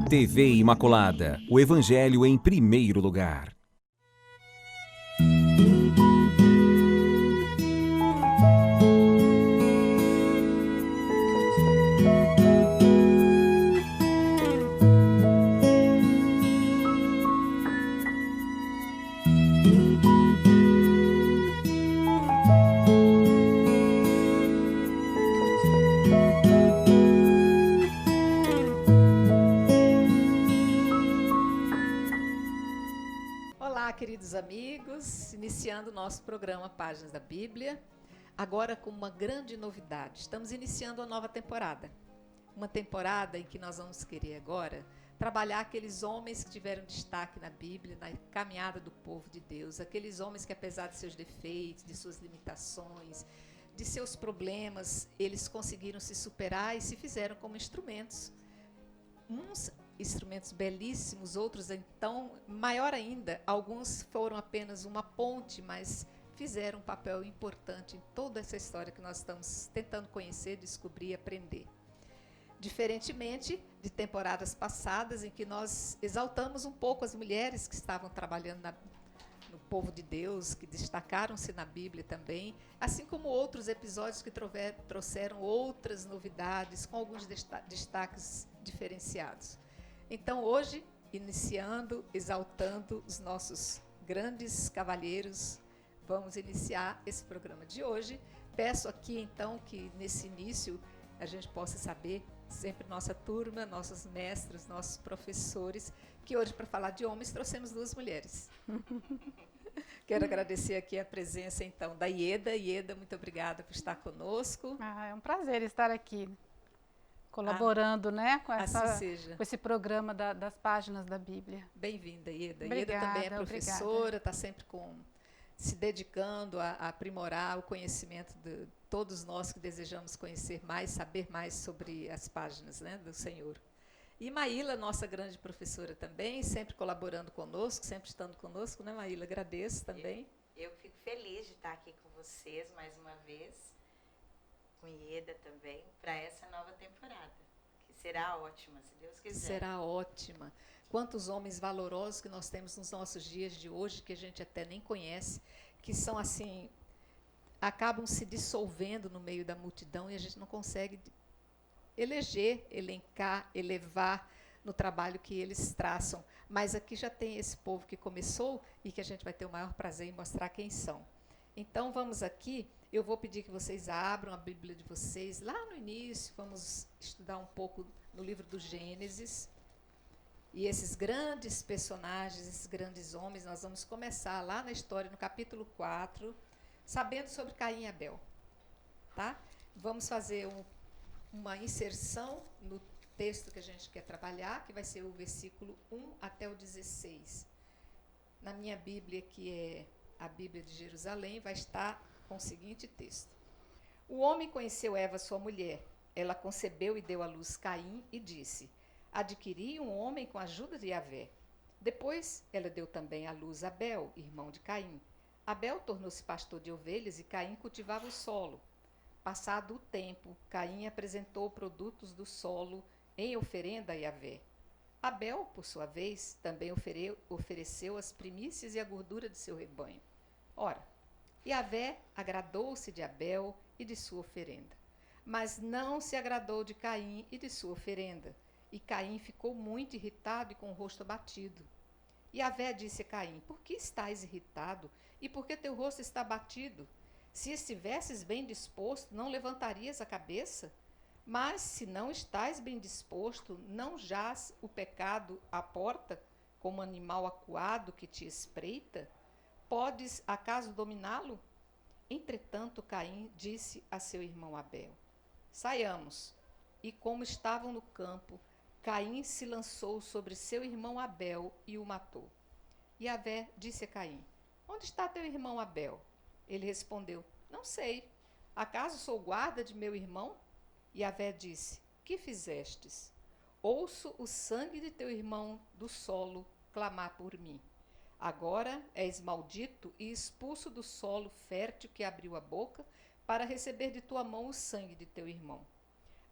TV Imaculada, o Evangelho em primeiro lugar. Olá, queridos amigos, iniciando o nosso programa Páginas da Bíblia, agora com uma grande novidade. Estamos iniciando uma nova temporada, uma temporada em que nós vamos querer agora trabalhar aqueles homens que tiveram destaque na Bíblia, na caminhada do povo de Deus, aqueles homens que, apesar de seus defeitos, de suas limitações, de seus problemas, eles conseguiram se superar e se fizeram como instrumentos. Uns instrumentos belíssimos, outros então, maior ainda, alguns foram apenas uma ponte, mas fizeram um papel importante em toda essa história que nós estamos tentando conhecer, descobrir e aprender. Diferentemente de temporadas passadas, em que nós exaltamos um pouco as mulheres que estavam trabalhando no povo de Deus, que destacaram-se na Bíblia também, assim como outros episódios que trouxeram outras novidades, com alguns destaques diferenciados. Então, hoje, iniciando, exaltando os nossos grandes cavalheiros, vamos iniciar esse programa de hoje. Peço aqui, então, que nesse início a gente possa saber, sempre nossa turma, nossos mestres, nossos professores, que hoje, para falar de homens, trouxemos duas mulheres. Quero agradecer aqui a presença, então, da Ieda. Ieda, muito obrigada por estar conosco. É um prazer estar aqui, colaborando, né, com esse programa das páginas da Bíblia. Bem-vinda, Ieda. Obrigada, Ieda também é professora, está sempre se dedicando a aprimorar o conhecimento de todos nós que desejamos conhecer mais, saber mais sobre as páginas, né, do Senhor. E Maíla, nossa grande professora também, sempre colaborando conosco, sempre estando conosco, né, Maíla? Agradeço também. Eu fico feliz de estar aqui com vocês mais uma vez, com Ieda também, para essa nova temporada, que será ótima, se Deus quiser. Será ótima. Quantos homens valorosos que nós temos nos nossos dias de hoje, que a gente até nem conhece, que são assim, acabam se dissolvendo no meio da multidão e a gente não consegue eleger, elencar, elevar no trabalho que eles traçam. Mas aqui já tem esse povo que começou e que a gente vai ter o maior prazer em mostrar quem são. Então, vamos aqui. Eu vou pedir que vocês abram a Bíblia de vocês. Lá no início, vamos estudar um pouco no livro do Gênesis. E esses grandes personagens, esses grandes homens, nós vamos começar lá na história, no capítulo 4, sabendo sobre Caim e Abel. Tá? Vamos fazer uma inserção no texto que a gente quer trabalhar, que vai ser o versículo 1 até o 16. Na minha Bíblia, que é a Bíblia de Jerusalém, vai estar com o seguinte texto. O homem conheceu Eva, sua mulher. Ela concebeu e deu à luz Caim e disse: adquiri um homem com a ajuda de Yahvé. Depois ela deu também à luz Abel, irmão de Caim. Abel tornou-se pastor de ovelhas e Caim cultivava o solo. Passado o tempo, Caim apresentou produtos do solo em oferenda a Yahvé. Abel, por sua vez, também ofereceu as primícias e a gordura de seu rebanho. Ora, Yahvé agradou-se de Abel e de sua oferenda, mas não se agradou de Caim e de sua oferenda. E Caim ficou muito irritado e com o rosto abatido. Yahvé disse a Caim: por que estás irritado e por que teu rosto está abatido? Se estivesses bem disposto, não levantarias a cabeça? Mas se não estás bem disposto, não jaz o pecado à porta, como animal acuado que te espreita? Podes, acaso, dominá-lo? Entretanto, Caim disse a seu irmão Abel: saiamos. E como estavam no campo, Caim se lançou sobre seu irmão Abel e o matou. Yahvé disse a Caim: onde está teu irmão Abel? Ele respondeu: não sei. Acaso sou guarda de meu irmão? Yahvé disse: que fizestes? Ouço o sangue de teu irmão do solo clamar por mim. Agora és maldito e expulso do solo fértil que abriu a boca para receber de tua mão o sangue de teu irmão.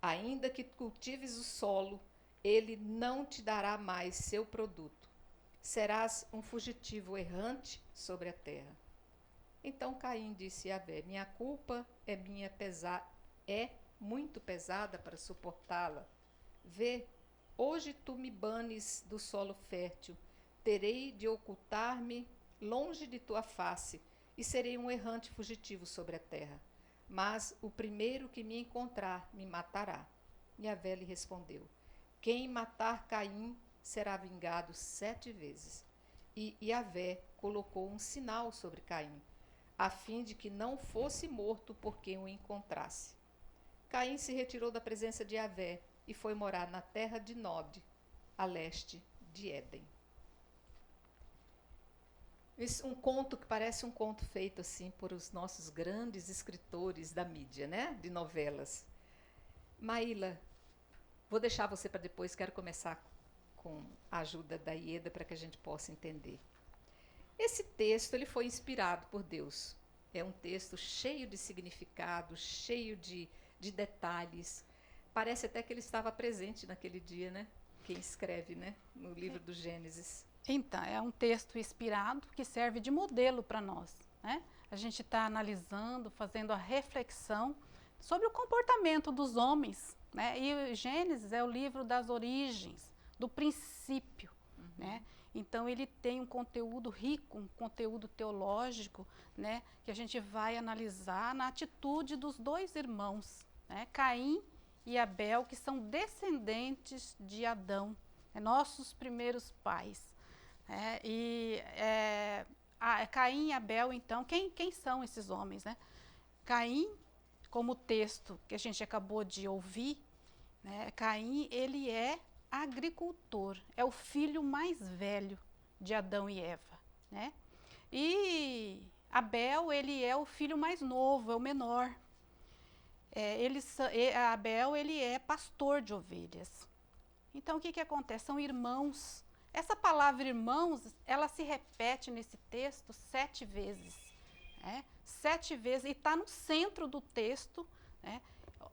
Ainda que cultives o solo ele não te dará mais seu produto. Serás um fugitivo errante sobre a terra. Então Caim disse a Abel: minha culpa é muito pesada para suportá-la. Vê, hoje tu me banes do solo fértil, terei de ocultar-me longe de tua face, e serei um errante fugitivo sobre a terra. Mas o primeiro que me encontrar me matará. E Abel lhe respondeu: quem matar Caim será vingado 7 vezes. E Yahvé colocou um sinal sobre Caim, a fim de que não fosse morto por quem o encontrasse. Caim se retirou da presença de Yahvé e foi morar na terra de Nod, a leste de Éden. Um conto que parece um conto feito assim por os nossos grandes escritores da mídia, né? De novelas. Maíla, vou deixar você para depois, quero começar com a ajuda da Ieda para que a gente possa entender. Esse texto ele foi inspirado por Deus. É um texto cheio de significado, cheio de detalhes. Parece até que ele estava presente naquele dia, né? Quem escreve, né? No livro do Gênesis. Então, é um texto inspirado que serve de modelo para nós, né? A gente está analisando, fazendo a reflexão sobre o comportamento dos homens, né? E Gênesis é o livro das origens, do princípio, né? Então ele tem um conteúdo rico, um conteúdo teológico, né? Que a gente vai analisar na atitude dos 2 irmãos, né? Caim e Abel, que são descendentes de Adão, nossos primeiros pais. Caim e Abel, então, quem são esses homens, né? Caim, como o texto que a gente acabou de ouvir, né? Caim, ele é agricultor, é o filho mais velho de Adão e Eva, né? E Abel, ele é o filho mais novo, é o menor. Abel, ele é pastor de ovelhas. Então, o que acontece? São irmãos. Essa palavra irmãos, ela se repete nesse texto 7 vezes. 7 vezes, e está no centro do texto, né?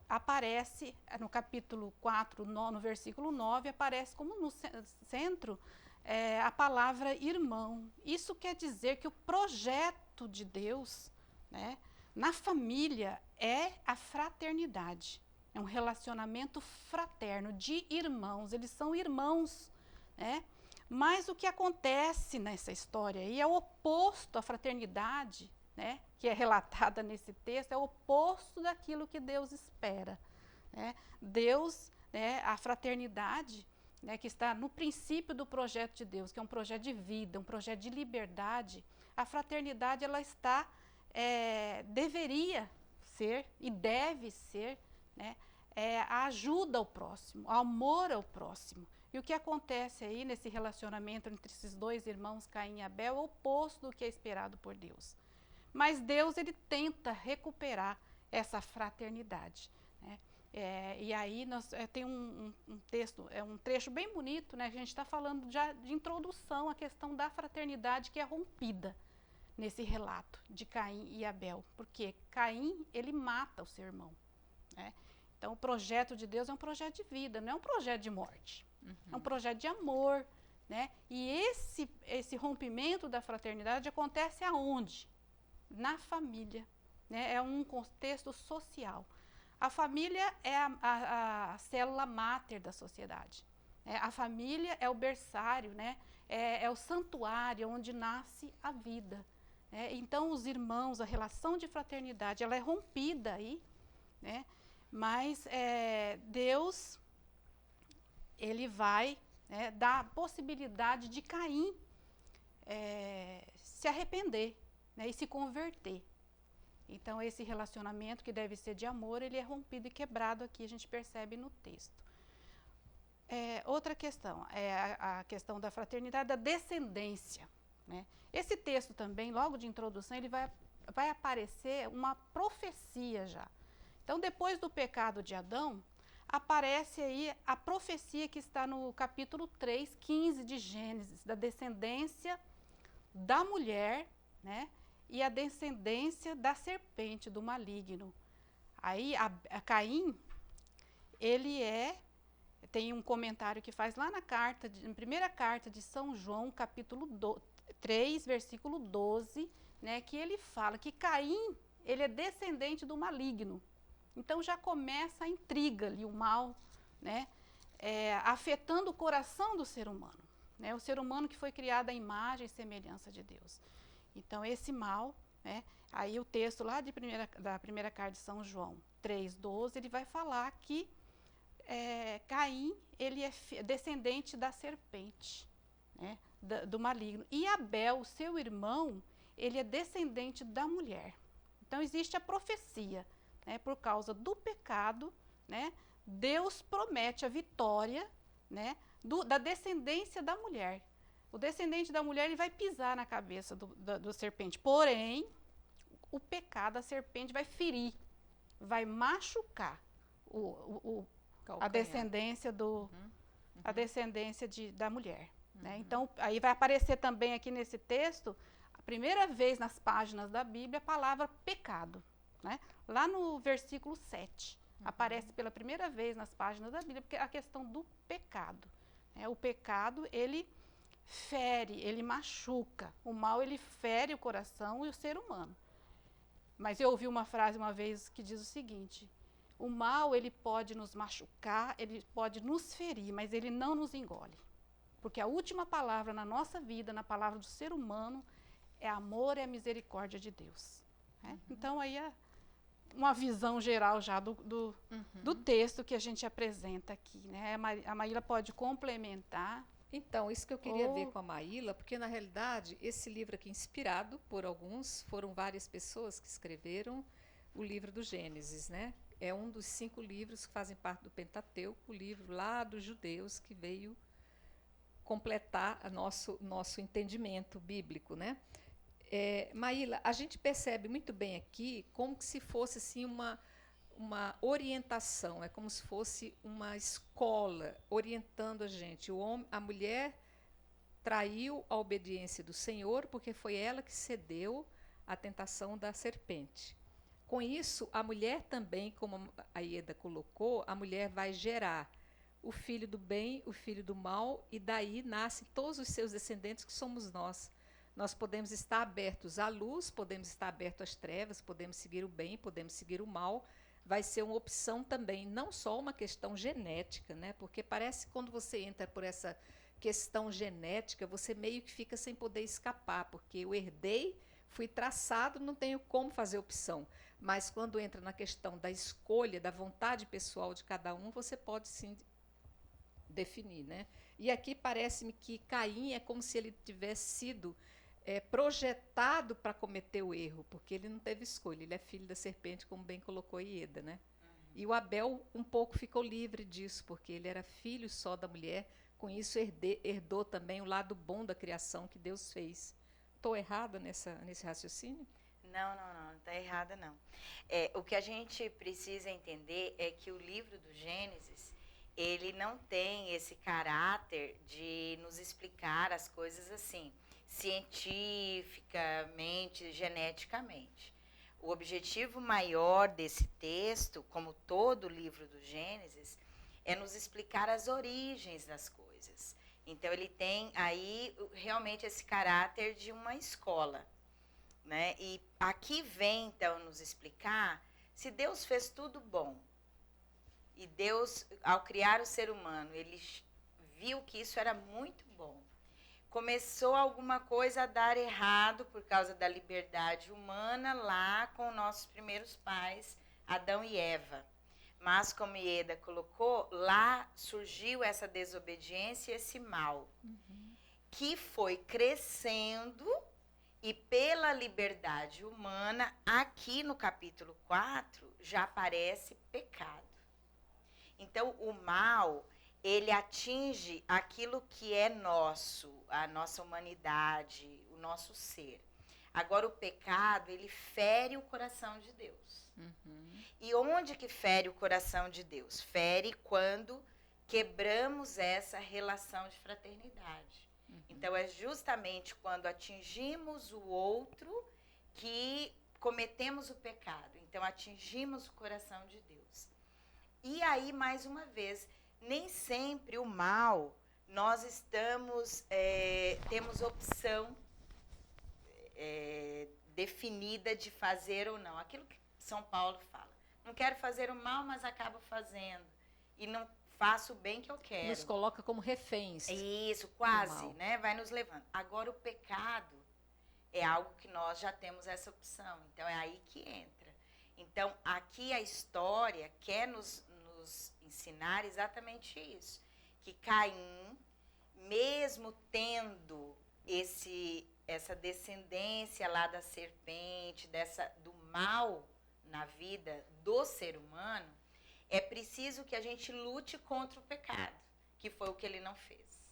Aparece no capítulo 4, no versículo 9, aparece como no centro a palavra irmão. Isso quer dizer que o projeto de Deus, né, na família é a fraternidade. É um relacionamento fraterno de irmãos, eles são irmãos, né? Mas o que acontece nessa história aí é o oposto à fraternidade, né, que é relatada nesse texto, é o oposto daquilo que Deus espera, né? Deus, né, a fraternidade, né, que está no princípio do projeto de Deus, que é um projeto de vida, um projeto de liberdade, a fraternidade ela está, deveria ser e deve ser, né, a ajuda ao próximo, o amor ao próximo. E o que acontece aí nesse relacionamento entre esses 2 irmãos, Caim e Abel, é o oposto do que é esperado por Deus. Mas Deus, ele tenta recuperar essa fraternidade, né? E aí tem um texto, um trecho bem bonito, né? A gente está falando já de introdução à questão da fraternidade que é rompida nesse relato de Caim e Abel. Porque Caim, ele mata o seu irmão, né? Então o projeto de Deus é um projeto de vida, não é um projeto de morte. É um projeto de amor, né? E esse rompimento da fraternidade acontece aonde? Na família, né? É um contexto social. A família é a célula máter da sociedade. A família é o berçário, né? É o santuário onde nasce a vida. Então, os irmãos, a relação de fraternidade, ela é rompida aí, né? Mas Deus, ele vai, né, dar a possibilidade de Caim se arrepender, né, e se converter. Então, esse relacionamento que deve ser de amor, ele é rompido e quebrado aqui, a gente percebe no texto. Outra questão, a questão da fraternidade, da descendência, né? Esse texto também, logo de introdução, ele vai aparecer uma profecia já. Então, depois do pecado de Adão, aparece aí a profecia que está no capítulo 3, 15 de Gênesis, da descendência da mulher, né? E a descendência da serpente, do maligno. Aí, a Caim, ele é tem um comentário que faz lá na primeira carta de São João, capítulo 3, versículo 12, né, que ele fala que Caim, ele é descendente do maligno. Então já começa a intriga ali, o mal, né, afetando o coração do ser humano, né, o ser humano que foi criado à imagem e semelhança de Deus. Então esse mal, né, aí o texto lá da primeira carta de São João 3,12, ele vai falar que Caim, ele é descendente da serpente, né, do maligno. E Abel, o seu irmão, ele é descendente da mulher. Então existe a profecia, né, por causa do pecado, né, Deus promete a vitória, né, da descendência da mulher. O descendente da mulher, ele vai pisar na cabeça do serpente. Porém, o pecado, a serpente vai ferir, vai machucar a descendência a descendência da mulher. Né? Então, aí vai aparecer também aqui nesse texto, a primeira vez nas páginas da Bíblia, a palavra pecado. Né? Lá no versículo 7, aparece pela primeira vez nas páginas da Bíblia, porque a questão do pecado. Né? O pecado, ele fere, ele machuca. O mal, ele fere o coração e o ser humano. Mas eu ouvi uma frase uma vez que diz o seguinte: o mal, ele pode nos machucar, ele pode nos ferir, mas ele não nos engole. Porque a última palavra na nossa vida, na palavra do ser humano, é amor e a misericórdia de Deus. Né? Então, aí é uma visão geral já do texto que a gente apresenta aqui. Né? A Maíla pode complementar. Então, isso que eu queria ver com a Maíla, porque, na realidade, esse livro aqui, inspirado por alguns, foram várias pessoas que escreveram o livro do Gênesis, né? É um dos 5 livros que fazem parte do Pentateuco, o livro lá dos judeus que veio completar nosso entendimento bíblico, né? Maíla, a gente percebe muito bem aqui como que se fosse assim uma orientação, é como se fosse uma escola orientando a gente. A mulher traiu a obediência do Senhor porque foi ela que cedeu à tentação da serpente. Com isso, a mulher também, como a Ieda colocou, a mulher vai gerar o filho do bem, o filho do mal, e daí nascem todos os seus descendentes, que somos nós. Nós podemos estar abertos à luz, podemos estar abertos às trevas, podemos seguir o bem, podemos seguir o mal. Vai ser uma opção também, não só uma questão genética, né? Porque parece que quando você entra por essa questão genética, você meio que fica sem poder escapar, porque eu herdei, fui traçado, não tenho como fazer opção. Mas quando entra na questão da escolha, da vontade pessoal de cada um, você pode sim definir, né? E aqui parece-me que Caim é como se ele tivesse sido projetado para cometer o erro, porque ele não teve escolha, ele é filho da serpente, como bem colocou Ieda, né? E o Abel um pouco ficou livre disso, porque ele era filho só da mulher, com isso herdou também o lado bom da criação que Deus fez. Estou errada nesse raciocínio? Não está errada não. O que a gente precisa entender é que o livro do Gênesis, ele não tem esse caráter de nos explicar as coisas assim, cientificamente, geneticamente. O objetivo maior desse texto, como todo o livro do Gênesis, é nos explicar as origens das coisas. Então, ele tem aí realmente esse caráter de uma escola. Né? E aqui vem, então, nos explicar se Deus fez tudo bom. E Deus, ao criar o ser humano, ele viu que isso era muito bom. Começou alguma coisa a dar errado por causa da liberdade humana lá com nossos primeiros pais, Adão e Eva. Mas, como Ieda colocou, lá surgiu essa desobediência e esse mal, que foi crescendo. E pela liberdade humana, aqui no capítulo 4, já aparece pecado. Então, o mal, ele atinge aquilo que é nosso, a nossa humanidade, o nosso ser. Agora, o pecado, ele fere o coração de Deus. E onde que fere o coração de Deus? Fere quando quebramos essa relação de fraternidade. Então, é justamente quando atingimos o outro que cometemos o pecado. Então, atingimos o coração de Deus. E aí, mais uma vez, nem sempre o mal nós temos opção definida de fazer ou não. Aquilo que São Paulo fala. Não quero fazer o mal, mas acabo fazendo. E não faço o bem que eu quero. Nos coloca como reféns. Isso, quase, né? Vai nos levando. Agora, o pecado é algo que nós já temos essa opção. Então, é aí que entra. Então, aqui a história quer nos ensinar exatamente isso. Que Caim, mesmo tendo essa descendência lá da serpente, do mal na vida do ser humano, é preciso que a gente lute contra o pecado, que foi o que ele não fez.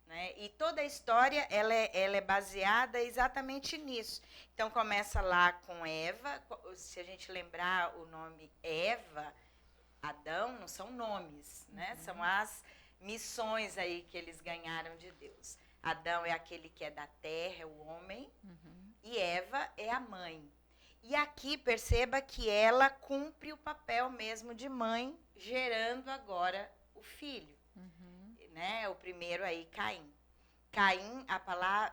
Né? E toda a história ela é baseada exatamente nisso. Então começa lá com Eva. Se a gente lembrar o nome Eva, Adão, não são nomes, né? São as missões aí que eles ganharam de Deus. Adão é aquele que é da terra, é o homem, e Eva é a mãe. E aqui perceba que ela cumpre o papel mesmo de mãe, gerando agora o filho. Né? O primeiro aí, Caim. Caim,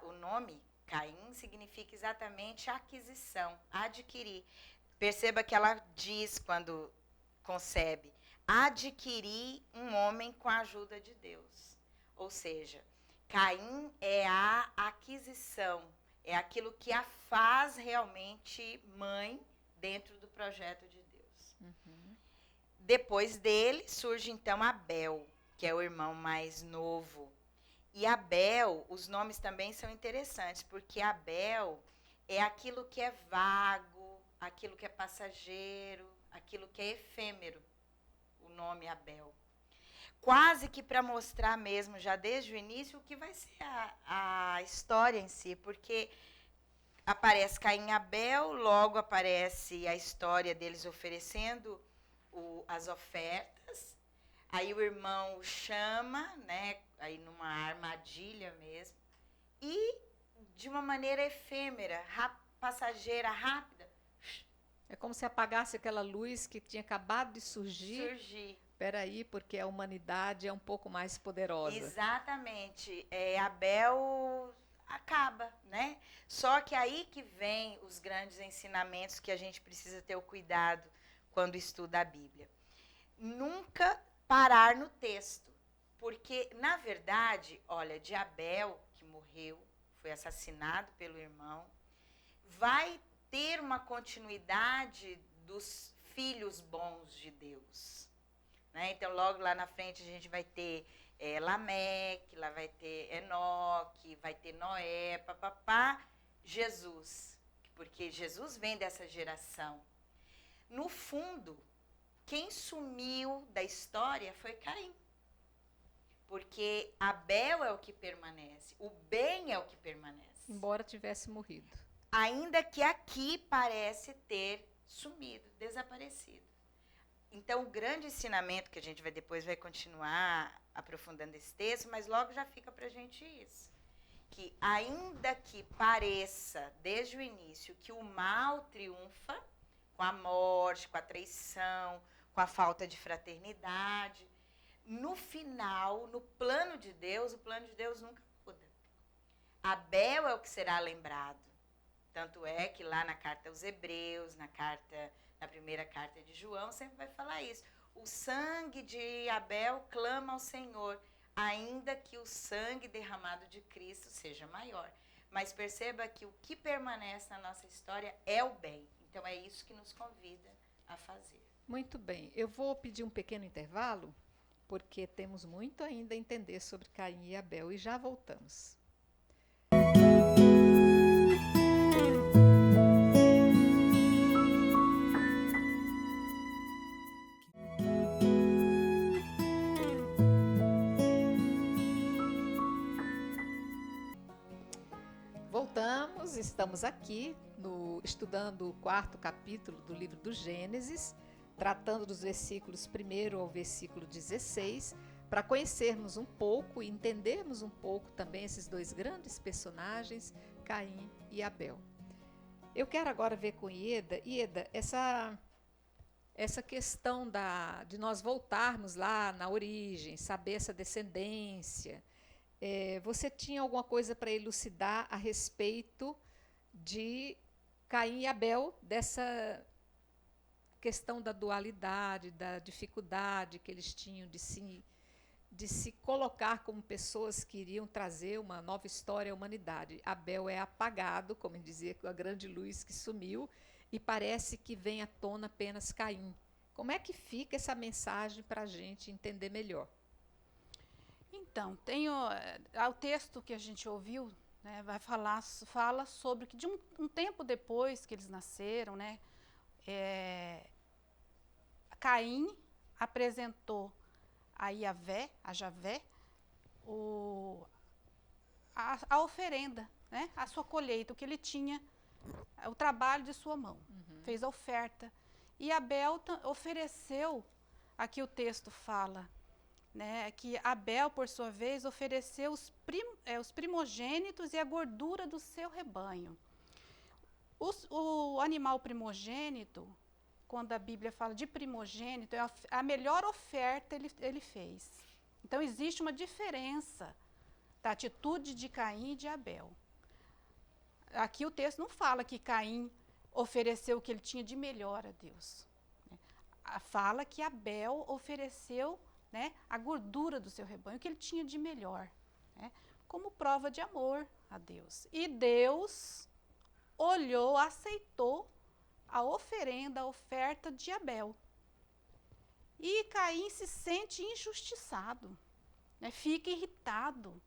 o nome Caim significa exatamente aquisição, adquirir. Perceba que ela diz quando concebe, adquirir um homem com a ajuda de Deus. Ou seja, Caim é a aquisição, é aquilo que a faz realmente mãe dentro do projeto de Deus. Depois dele surge então Abel, que é o irmão mais novo. E Abel, os nomes também são interessantes, porque Abel é aquilo que é vago, aquilo que é passageiro, aquilo que é efêmero, o nome Abel. Quase que para mostrar mesmo, já desde o início, o que vai ser a história em si, porque aparece Caim e Abel, logo aparece a história deles oferecendo as ofertas, aí o irmão chama, né, aí numa armadilha mesmo, e de uma maneira efêmera, passageira, rápida. É como se apagasse aquela luz que tinha acabado de surgir. Espera aí, porque a humanidade é um pouco mais poderosa. Exatamente. Abel acaba, né? Só que aí que vem os grandes ensinamentos que a gente precisa ter o cuidado quando estuda a Bíblia. Nunca parar no texto, porque, na verdade, olha, de Abel, que morreu, foi assassinado pelo irmão, vai ter uma continuidade dos filhos bons de Deus. Né? Então, logo lá na frente, a gente vai ter Lameque, lá vai ter Enoque, vai ter Noé, Jesus, porque Jesus vem dessa geração. No fundo, quem sumiu da história foi Caim. Porque Abel é o que permanece, o bem é o que permanece. Embora tivesse morrido. Ainda que aqui parece ter sumido, desaparecido. Então, o grande ensinamento que a gente depois vai continuar aprofundando esse texto, mas logo já fica para a gente isso. Que ainda que pareça, desde o início, que o mal triunfa, com a morte, com a traição, com a falta de fraternidade, no final, no plano de Deus, o plano de Deus nunca muda. Abel é o que será lembrado. Tanto é que lá na carta aos Hebreus, na primeira carta de João, sempre vai falar isso. O sangue de Abel clama ao Senhor, ainda que o sangue derramado de Cristo seja maior. Mas perceba que o que permanece na nossa história é o bem. Então é isso que nos convida a fazer. Muito bem. Eu vou pedir um pequeno intervalo, porque temos muito ainda a entender sobre Caim e Abel, e já voltamos. Voltamos, estamos aqui estudando o 4º capítulo do livro do Gênesis, tratando dos versículos 1 ao versículo 16, para conhecermos um pouco e entendermos um pouco também esses dois grandes personagens, Caim e Abel. Eu quero agora ver com Ieda, essa essa questão de nós voltarmos lá na origem, saber essa descendência, você tinha alguma coisa para elucidar a respeito de Caim e Abel, dessa questão da dualidade, da dificuldade que eles tinham de se colocar como pessoas que iriam trazer uma nova história à humanidade. Abel é apagado, como dizia, com a grande luz que sumiu, e parece que vem à tona apenas Caim. Como é que fica essa mensagem para a gente entender melhor? Então, o texto que a gente ouviu, né, fala sobre que de um tempo depois que eles nasceram, né, Caim apresentou a Javé, a oferenda, né, a sua colheita, o que ele tinha, o trabalho de sua mão, fez a oferta. E Abel ofereceu, aqui o texto fala, né, que Abel, por sua vez, ofereceu os primogênitos e a gordura do seu rebanho. O animal primogênito, quando a Bíblia fala de primogênito, a melhor oferta ele fez. Então, existe uma diferença da atitude de Caim e de Abel. Aqui o texto não fala que Caim ofereceu o que ele tinha de melhor a Deus. Fala que Abel ofereceu, né, a gordura do seu rebanho, o que ele tinha de melhor, né, como prova de amor a Deus. E Deus olhou, aceitou a oferenda, a oferta de Abel. E Caim se sente injustiçado, né, fica irritado,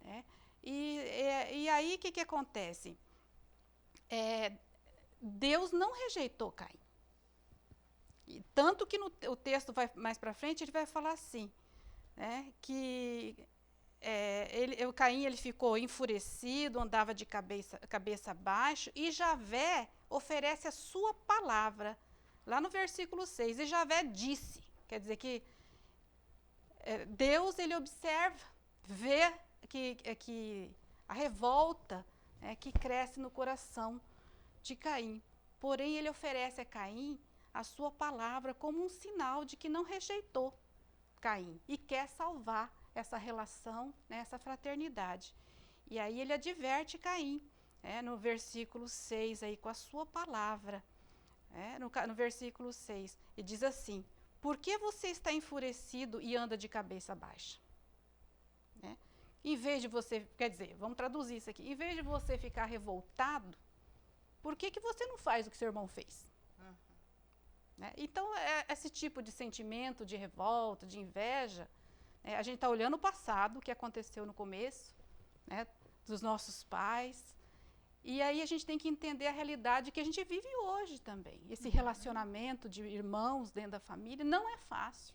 né, e aí o que acontece? Deus não rejeitou Caim. E tanto que o texto vai mais para frente, ele vai falar assim, né, que o Caim ele ficou enfurecido, andava de cabeça baixa, e Javé oferece a sua palavra, lá no versículo 6, e Javé disse, quer dizer que Deus ele observa, vê que a revolta que cresce no coração de Caim, porém ele oferece a Caim a sua palavra como um sinal de que não rejeitou Caim e quer salvar essa relação, né, essa fraternidade. E aí ele adverte Caim, no versículo 6, aí, com a sua palavra, no versículo 6, e diz assim: por que você está enfurecido e anda de cabeça baixa? Em vez de você, quer dizer, vamos traduzir isso aqui, em vez de você ficar revoltado, por que você não faz o que seu irmão fez? Então, esse tipo de sentimento de revolta, de inveja, a gente está olhando o passado, o que aconteceu no começo, né, dos nossos pais, e aí a gente tem que entender a realidade que a gente vive hoje também. Esse relacionamento de irmãos dentro da família não é fácil.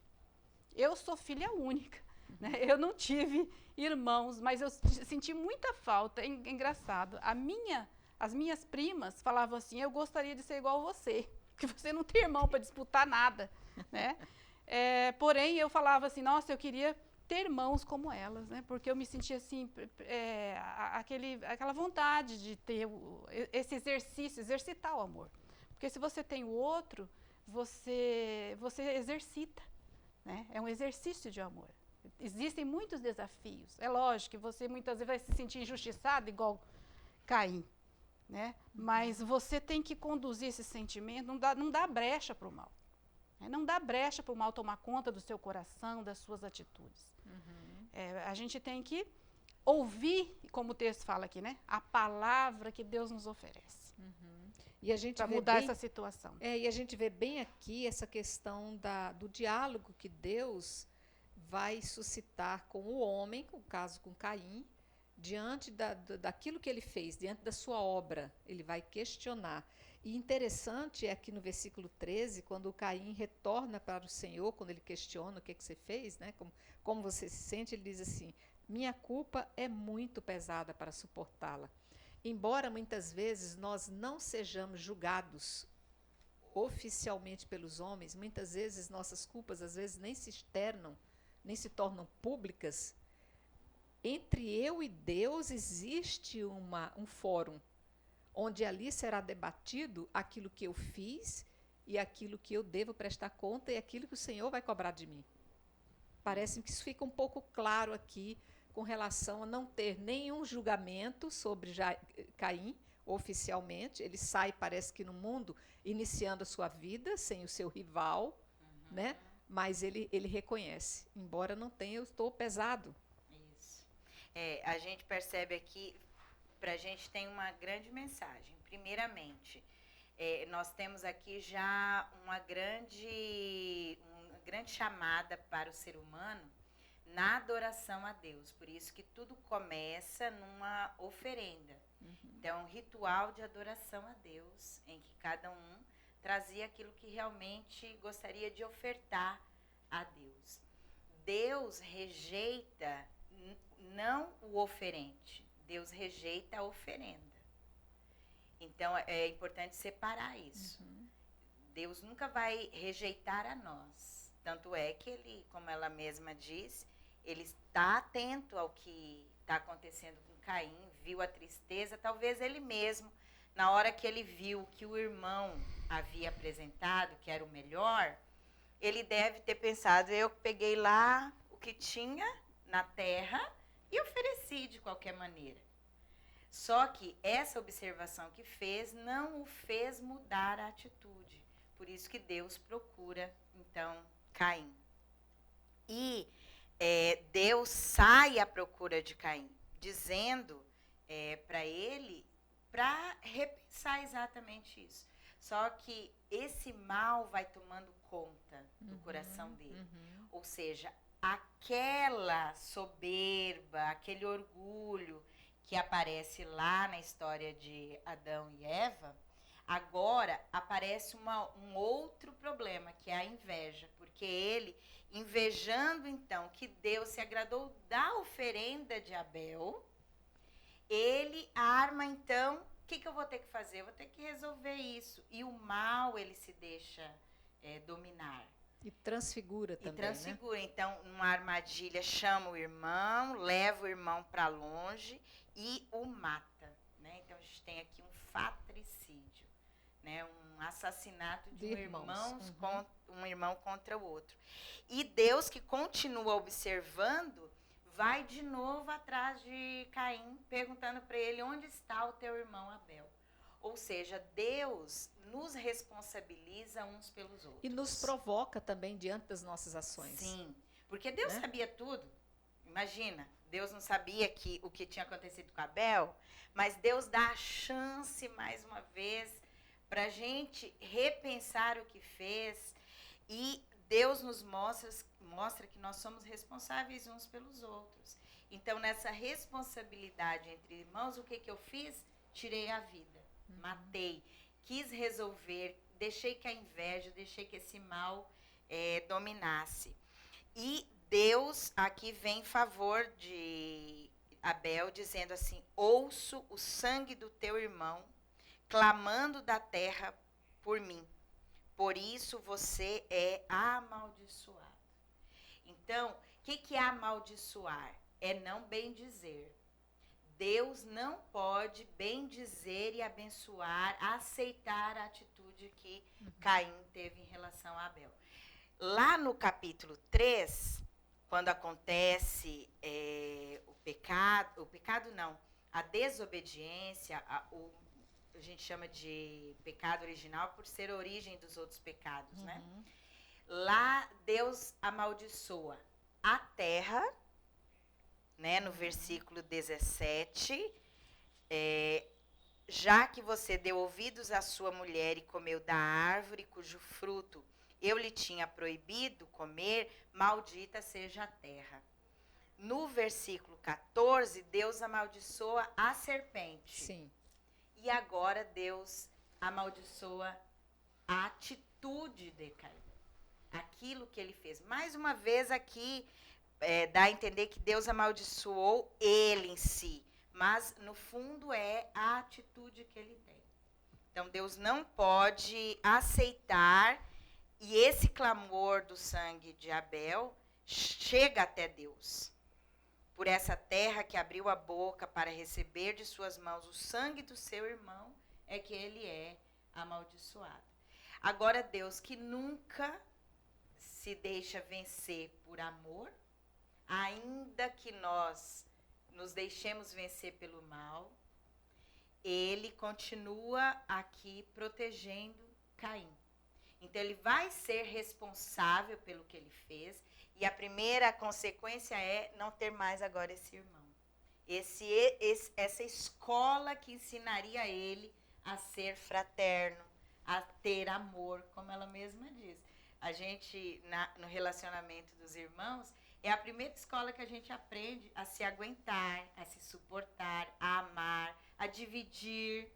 Eu sou filha única, né, eu não tive irmãos, mas eu senti muita falta. É engraçado, as minhas primas falavam assim: eu gostaria de ser igual a você, porque você não tem irmão para disputar nada, né? Porém, eu falava assim: nossa, eu queria ter irmãos como elas, né? Porque eu me sentia assim, aquela vontade de ter esse exercício, exercitar o amor. Porque se você tem o outro, você exercita, né? É um exercício de amor. Existem muitos desafios. É lógico que você muitas vezes vai se sentir injustiçado, igual Caim, né? Mas você tem que conduzir esse sentimento, não dá brecha para o mal. Não dá brecha para o mal tomar conta do seu coração, das suas atitudes. A gente tem que ouvir, como o texto fala aqui, né, a palavra que Deus nos oferece. E a gente para mudar essa situação. E a gente vê bem aqui essa questão do diálogo que Deus vai suscitar com o homem, no caso com Caim, diante daquilo que ele fez, diante da sua obra. Ele vai questionar. E interessante é que no versículo 13, quando o Caim retorna para o Senhor, quando ele questiona o que você fez, né, como você se sente, ele diz assim: minha culpa é muito pesada para suportá-la. Embora muitas vezes nós não sejamos julgados oficialmente pelos homens, muitas vezes nossas culpas às vezes nem se externam, nem se tornam públicas. Entre eu e Deus existe um fórum, onde ali será debatido aquilo que eu fiz e aquilo que eu devo prestar conta e aquilo que o Senhor vai cobrar de mim. Parece-me que isso fica um pouco claro aqui com relação a não ter nenhum julgamento sobre Caim, oficialmente. Ele sai, parece que no mundo, iniciando a sua vida sem o seu rival, né? Mas ele reconhece, embora não tenha, eu estou pesado. Isso. A gente percebe aqui, para a gente tem uma grande mensagem. Primeiramente, nós temos aqui já uma grande chamada para o ser humano na adoração a Deus. Por isso que tudo começa numa oferenda. Então, um ritual de adoração a Deus, em que cada um trazia aquilo que realmente gostaria de ofertar a Deus. Deus rejeita não o oferente, Deus rejeita a oferenda. Então, é importante separar isso. Deus nunca vai rejeitar a nós. Tanto é que ele, como ela mesma diz, ele está atento ao que está acontecendo com Caim, viu a tristeza, talvez ele mesmo, na hora que ele viu que o irmão havia apresentado, que era o melhor, ele deve ter pensado, eu peguei lá o que tinha na terra e ofereci de qualquer maneira. Só que essa observação que fez não o fez mudar a atitude. Por isso que Deus procura, então, Caim. E Deus sai à procura de Caim, dizendo para ele, para repensar exatamente isso. Só que esse mal vai tomando conta do coração dele. Ou seja, aquela soberba, aquele orgulho que aparece lá na história de Adão e Eva, agora aparece um outro problema, que é a inveja. Porque ele, invejando então que Deus se agradou da oferenda de Abel, ele arma então, o que eu vou ter que fazer? Eu vou ter que resolver isso. E o mal, ele se deixa dominar. E transfigura também, E transfigura. Né? Então, numa armadilha, chama o irmão, leva o irmão para longe e o mata. Né? Então, a gente tem aqui um fratricídio, né? Um assassinato de um irmão contra o outro. E Deus, que continua observando, vai de novo atrás de Caim, perguntando para ele, onde está o teu irmão Abel? Ou seja, Deus nos responsabiliza uns pelos outros. E nos provoca também diante das nossas ações. Sim, porque Deus sabia tudo. Imagina, Deus não sabia o que tinha acontecido com Abel, mas Deus dá a chance, mais uma vez, para a gente repensar o que fez. E Deus nos mostra que nós somos responsáveis uns pelos outros. Então, nessa responsabilidade entre irmãos, o que eu fiz? Tirei a vida, matei, quis resolver, deixei que a inveja, deixei que esse mal dominasse. E Deus aqui vem em favor de Abel, dizendo assim, ouço o sangue do teu irmão, clamando da terra por mim. Por isso você é amaldiçoado. Então, o que é amaldiçoar? É não bendizer. Deus não pode bendizer e abençoar, aceitar a atitude que Caim teve em relação a Abel. Lá no capítulo 3, quando acontece a desobediência, a gente chama de pecado original por ser a origem dos outros pecados, né? Lá Deus amaldiçoa a terra, né? No versículo 17, já que você deu ouvidos à sua mulher e comeu da árvore cujo fruto eu lhe tinha proibido comer, maldita seja a terra. No versículo 14, Deus amaldiçoa a serpente. Sim. E agora Deus amaldiçoa a atitude de Caim. Aquilo que ele fez. Mais uma vez aqui, dá a entender que Deus amaldiçoou ele em si. Mas, no fundo, é a atitude que ele tem. Então, Deus não pode aceitar, e esse clamor do sangue de Abel chega até Deus. Por essa terra que abriu a boca para receber de suas mãos o sangue do seu irmão, é que ele é amaldiçoado. Agora, Deus que nunca se deixa vencer por amor, ainda que nós nos deixemos vencer pelo mal, ele continua aqui protegendo Caim. Então, ele vai ser responsável pelo que ele fez, e a primeira consequência é não ter mais agora esse irmão. Essa escola que ensinaria a ele a ser fraterno, a ter amor, como ela mesma diz. A gente, no relacionamento dos irmãos, é a primeira escola que a gente aprende a se aguentar, a se suportar, a amar, a dividir.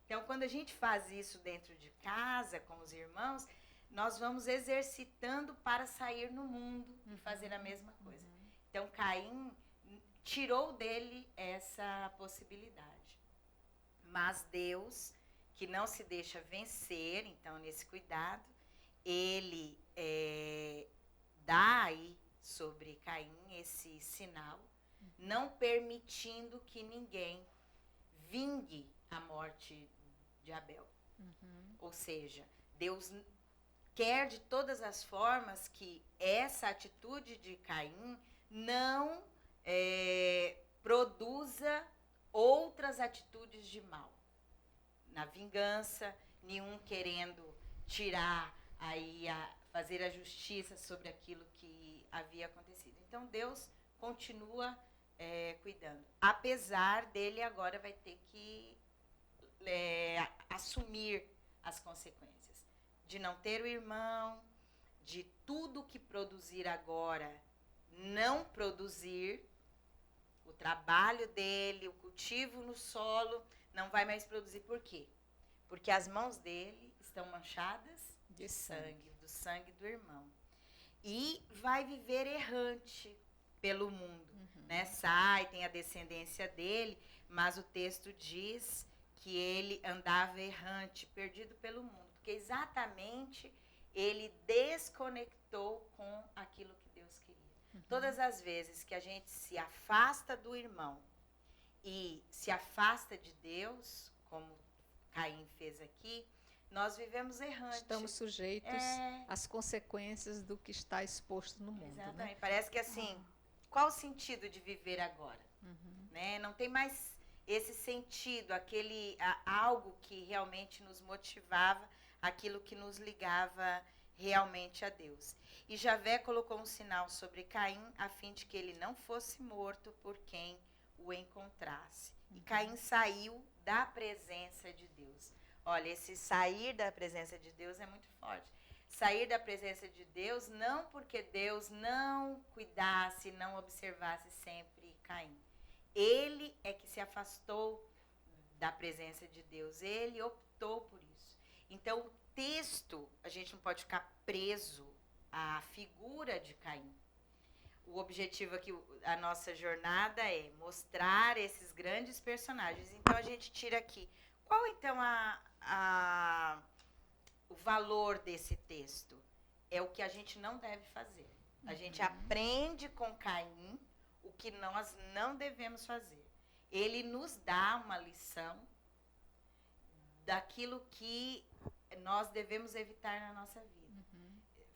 Então, quando a gente faz isso dentro de casa, com os irmãos, nós vamos exercitando para sair no mundo e fazer a mesma coisa. Então, Caim tirou dele essa possibilidade. Mas Deus, que não se deixa vencer, então, nesse cuidado, ele dá aí sobre Caim esse sinal, não permitindo que ninguém vingue a morte de Abel. Ou seja, Deus quer de todas as formas que essa atitude de Caim não produza outras atitudes de mal. Na vingança, nenhum querendo tirar aí, fazer a justiça sobre aquilo que havia acontecido. Então, Deus continua cuidando. Apesar dele agora vai ter que assumir as consequências. De não ter o irmão, de tudo que produzir agora não produzir, o trabalho dele, o cultivo no solo, não vai mais produzir. Por quê? Porque as mãos dele estão manchadas de sangue, do sangue do irmão. E vai viver errante pelo mundo. Né? Sai, tem a descendência dele, mas o texto diz que ele andava errante, perdido pelo mundo. Porque exatamente ele desconectou com aquilo que Deus queria. Todas as vezes que a gente se afasta do irmão e se afasta de Deus, como Caim fez aqui, nós vivemos errante. Estamos sujeitos às consequências do que está exposto no mundo. Exatamente. Né? Parece que assim, qual o sentido de viver agora? Né? Não tem mais esse sentido, algo que realmente nos motivava, aquilo que nos ligava realmente a Deus. E Javé colocou um sinal sobre Caim, a fim de que ele não fosse morto por quem o encontrasse. E Caim saiu da presença de Deus. Olha, esse sair da presença de Deus é muito forte. Sair da presença de Deus não porque Deus não cuidasse, não observasse sempre Caim. Ele é que se afastou da presença de Deus. Ele optou por isso. Então, o texto, a gente não pode ficar preso à figura de Caim. O objetivo aqui, a nossa jornada é mostrar esses grandes personagens. Então, a gente tira aqui. Qual, então, o valor desse texto? É o que a gente não deve fazer. A gente aprende com Caim o que nós não devemos fazer. Ele nos dá uma lição daquilo que nós devemos evitar na nossa vida.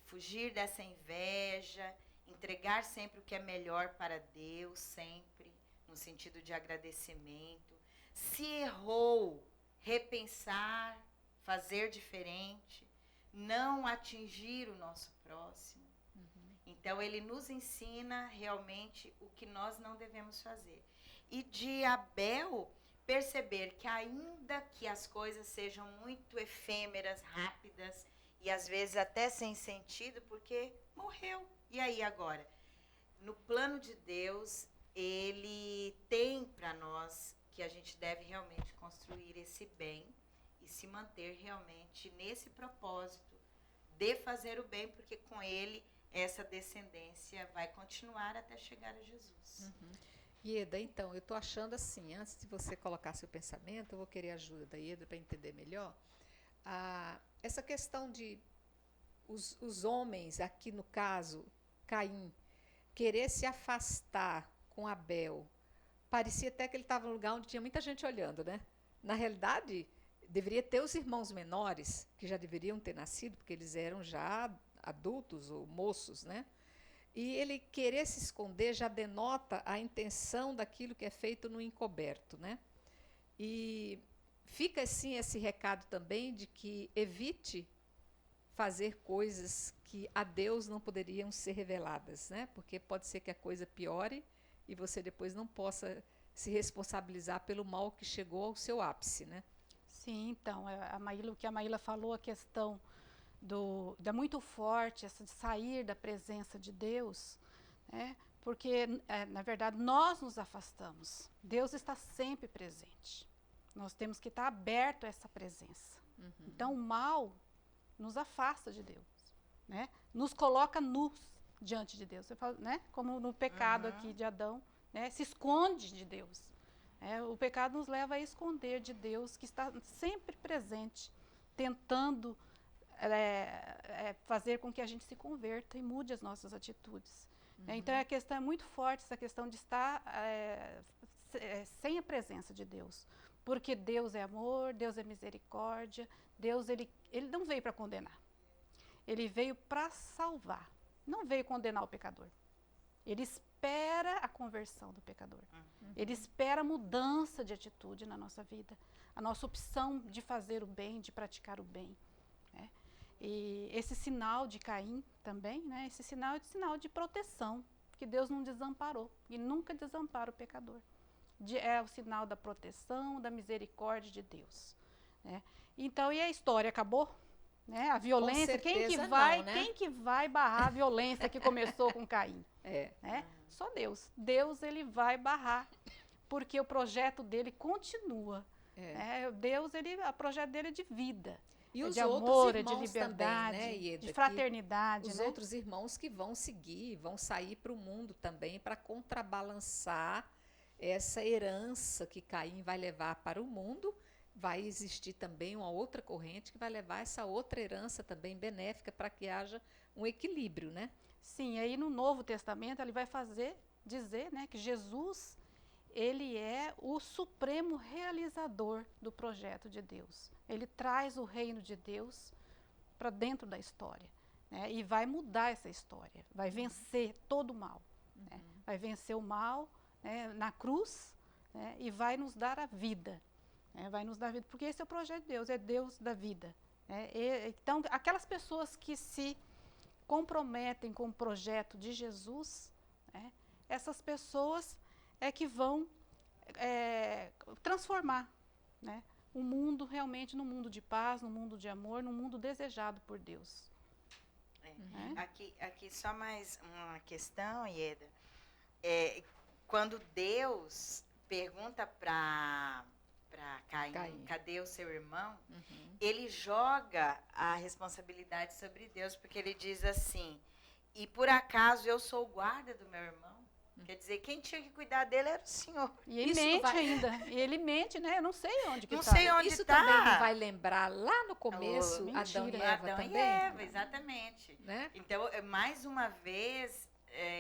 Fugir dessa inveja, entregar sempre o que é melhor para Deus, sempre, no sentido de agradecimento. Se errou, repensar, fazer diferente, não atingir o nosso próximo. Então, ele nos ensina realmente o que nós não devemos fazer. E de Abel, perceber que ainda que as coisas sejam muito efêmeras, rápidas, e às vezes até sem sentido, porque morreu. E aí agora? No plano de Deus, ele tem para nós que a gente deve realmente construir esse bem e se manter realmente nesse propósito de fazer o bem, porque com ele essa descendência vai continuar até chegar a Jesus. Ieda, então, eu estou achando assim, antes de você colocar seu pensamento, eu vou querer a ajuda da Ieda para entender melhor. Essa questão de os homens, aqui no caso, Caim, querer se afastar com Abel, parecia até que ele estava num lugar onde tinha muita gente olhando, né? Na realidade, deveria ter os irmãos menores, que já deveriam ter nascido, porque eles eram já adultos ou moços, né? E ele querer se esconder já denota a intenção daquilo que é feito no encoberto, né? E fica assim esse recado também de que evite fazer coisas que a Deus não poderiam ser reveladas, né? Porque pode ser que a coisa piore e você depois não possa se responsabilizar pelo mal que chegou ao seu ápice, né? Sim, então, o que a Maíla falou, a questão da muito forte, essa de sair da presença de Deus, né? Porque, na verdade, nós nos afastamos. Deus está sempre presente. Nós temos que estar aberto a essa presença. Então, o mal nos afasta de Deus, né? Nos coloca nus diante de Deus. Você fala, né? Como no pecado aqui de Adão, né? Se esconde de Deus. O pecado nos leva a esconder de Deus, que está sempre presente, tentando fazer com que a gente se converta e mude as nossas atitudes. Então, a questão é muito forte, essa questão de estar sem a presença de Deus. Porque Deus é amor, Deus é misericórdia, Deus ele não veio para condenar. Ele veio para salvar, não veio condenar o pecador. Ele espera a conversão do pecador. Ele espera a mudança de atitude na nossa vida, a nossa opção de fazer o bem, de praticar o bem, né? E esse sinal de Caim também, né? Esse sinal é sinal de proteção, que Deus não desamparou e nunca desampara o pecador. É o sinal da proteção, da misericórdia de Deus, né? Então, e a história acabou? Né? A violência, quem que vai barrar a violência que começou com Caim? Né? Só Deus. Deus, ele vai barrar, porque o projeto dele continua. Deus, o projeto dele é de vida, e os de outros amor, irmãos de liberdade, também, né, Ieda, de fraternidade. Os né? outros irmãos que vão seguir, vão sair para o mundo também para contrabalançar essa herança que Caim vai levar para o mundo. Vai existir também uma outra corrente que vai levar essa outra herança também benéfica para que haja um equilíbrio, né? Sim, aí no Novo Testamento ele vai dizer, né, que Jesus, ele é o supremo realizador do projeto de Deus. Ele traz o reino de Deus para dentro da história, né, e vai mudar essa história, vai vencer todo o mal, né, vai vencer o mal, né, na cruz, né, e vai nos dar a vida. Vai nos dar vida, porque esse é o projeto de Deus, é Deus da vida. Então, aquelas pessoas que se comprometem com o projeto de Jesus, né, essas pessoas é que vão transformar, né, o mundo realmente num mundo de paz, num mundo de amor, num mundo desejado por Deus. Aqui só mais uma questão, Ieda. Quando Deus pergunta para Caim, cadê o seu irmão? Ele joga a responsabilidade sobre Deus, porque ele diz assim, e por acaso eu sou o guarda do meu irmão? Quer dizer, quem tinha que cuidar dele era o Senhor. E ele mente ainda, e ele mente, né? Eu não sei onde que está. Não sei onde Isso tá. também não vai lembrar lá no começo, mentira. Adão e Eva, exatamente. Né? Então, mais uma vez,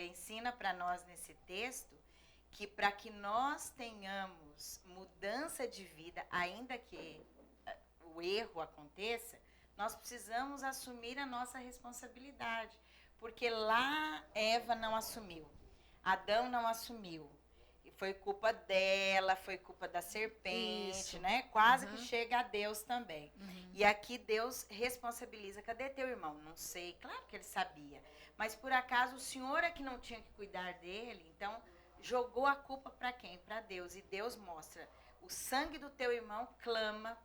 ensina para nós nesse texto que para que nós tenhamos mudança de vida, ainda que o erro aconteça, nós precisamos assumir a nossa responsabilidade. Porque lá Eva não assumiu, Adão não assumiu. E foi culpa dela, foi culpa da serpente, né? Quase que chega a Deus também. E aqui Deus responsabiliza. Cadê teu irmão? Não sei. Claro que ele sabia. Mas por acaso o Senhor é que não tinha que cuidar dele, então jogou a culpa para quem? Para Deus. E Deus mostra, o sangue do teu irmão clama,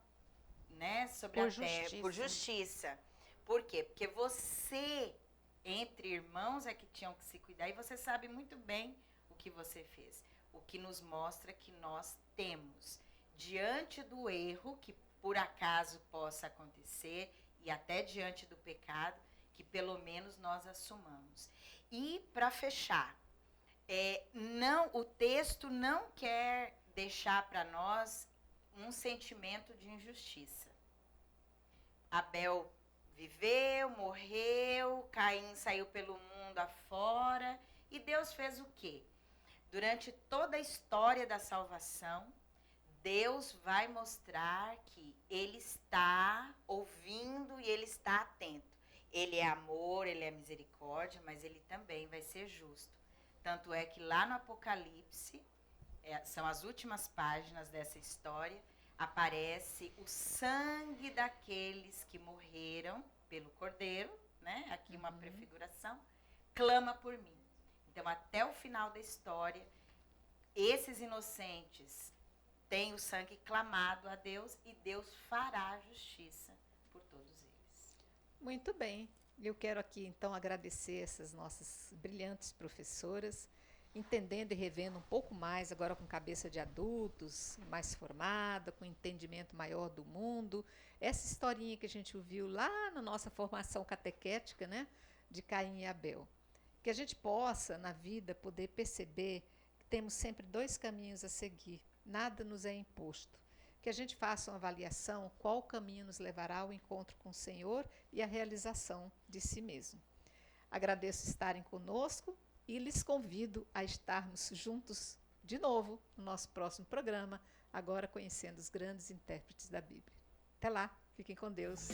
né, sobre a terra, por justiça. Por quê? Porque você, entre irmãos, é que tinham que se cuidar. E você sabe muito bem o que você fez. O que nos mostra que nós temos, diante do erro, que por acaso possa acontecer, e até diante do pecado, que pelo menos nós assumamos. E, para fechar, o texto não quer deixar para nós um sentimento de injustiça. Abel viveu, morreu, Caim saiu pelo mundo afora, e Deus fez o quê? Durante toda a história da salvação, Deus vai mostrar que Ele está ouvindo e Ele está atento. Ele é amor, Ele é misericórdia, mas Ele também vai ser justo. Tanto é que lá no Apocalipse, são as últimas páginas dessa história, aparece o sangue daqueles que morreram pelo Cordeiro, né? Aqui uma prefiguração, clama por mim. Então, até o final da história, esses inocentes têm o sangue clamado a Deus e Deus fará justiça por todos eles. Muito bem. Eu quero aqui, então, agradecer essas nossas brilhantes professoras, entendendo e revendo um pouco mais, agora com cabeça de adultos, mais formada, com entendimento maior do mundo. Essa historinha que a gente ouviu lá na nossa formação catequética, né, de Caim e Abel. Que a gente possa, na vida, poder perceber que temos sempre dois caminhos a seguir. Nada nos é imposto. Que a gente faça uma avaliação qual caminho nos levará ao encontro com o Senhor e à realização de si mesmo. Agradeço estarem conosco e lhes convido a estarmos juntos de novo no nosso próximo programa, agora conhecendo os grandes intérpretes da Bíblia. Até lá, fiquem com Deus.